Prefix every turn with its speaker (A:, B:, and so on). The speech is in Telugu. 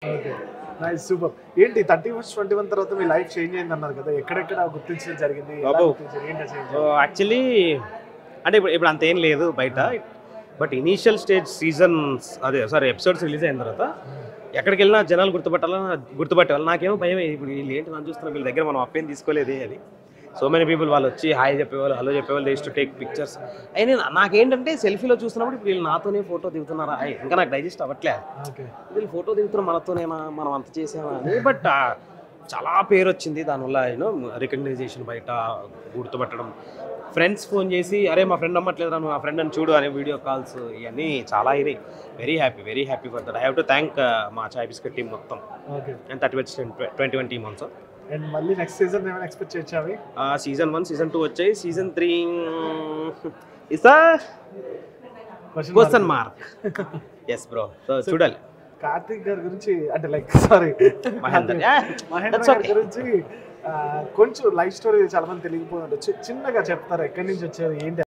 A: ఓకే. Nice super. ఏంటి 30/21 తర్వాత మీ లైఫ్ చేంజ్ అయిందన్నారు కదా! ఎక్కడెక్కడ గుర్తించడం జరిగింది? ఎలా గుర్తించారు? ఏంటి ఆ చేంజ్?
B: యాక్చువల్లీ అంటే ఇప్పుడు అంత ఏం లేదు బయట. But initial stage seasons episodes release అయిన తర్వాత ఎక్కడికి వెళ్ళినా జనాలు గుర్తుపట్టేవాళ్ళు. నాకేమో భయం, ఇప్పుడు వీళ్ళు ఏంటి నన్ను చూస్తున్నారు, వీళ్ళ దగ్గర మనం అప్పేం తీసుకోలేదే అని. సో మెనీ పీపుల్ వాళ్ళు వచ్చి హాయ్ చెప్పేవాళ్ళు, హలో చెప్పేవాళ్ళు, దే టు టేక్ పిక్చర్స్. అయినా నాకేంటంటే సెల్ఫీలో చూసినప్పుడు ఇప్పుడు వీళ్ళు నాతోనే ఫోటో దిగుతున్నారా, ఇంకా నాకు డైజెస్ట్ అవ్వట్లే. వీళ్ళు ఫోటో దిగుతున్నారు మనతోనేనా, మనం అంత చేసామా అని. బట్ చాలా పేరు వచ్చింది దానివల్ల. రికగ్నైజేషన్, బయట గుర్తుపట్టడం, ఫ్రెండ్స్ ఫోన్ చేసి అరే మా ఫ్రెండ్ అమ్మట్లేదు నువ్వు ఆ ఫ్రెండ్ అని చూడు అనే వీడియో కాల్స్, ఇవన్నీ చాలా అయినాయి. Very happy for that. I have to thank మా చాయ్ బిస్కెట్ టీమ్ మొత్తం. And 21 team also.
A: అండ్ మళ్ళీ నెక్స్ట్ సీజన్ ఏమైనా ఎక్స్పెక్ట్ చేయొచ్చు అవి?
B: సీజన్ 1 సీజన్ 2 వచ్చాయి. Season 3 is question mark. Yes bro, so చూడాలి.
A: కార్తిక్ గారి గురించి అంటే లైక్ సారీ మహేంద్ర గారి గురించి కొంచెం లైఫ్ స్టోరీ చాలా మంది తెలియకపోవచ్చు. చిన్నగా చెప్తారు, ఎక్కడి నుంచి వచ్చారు ఏంటి?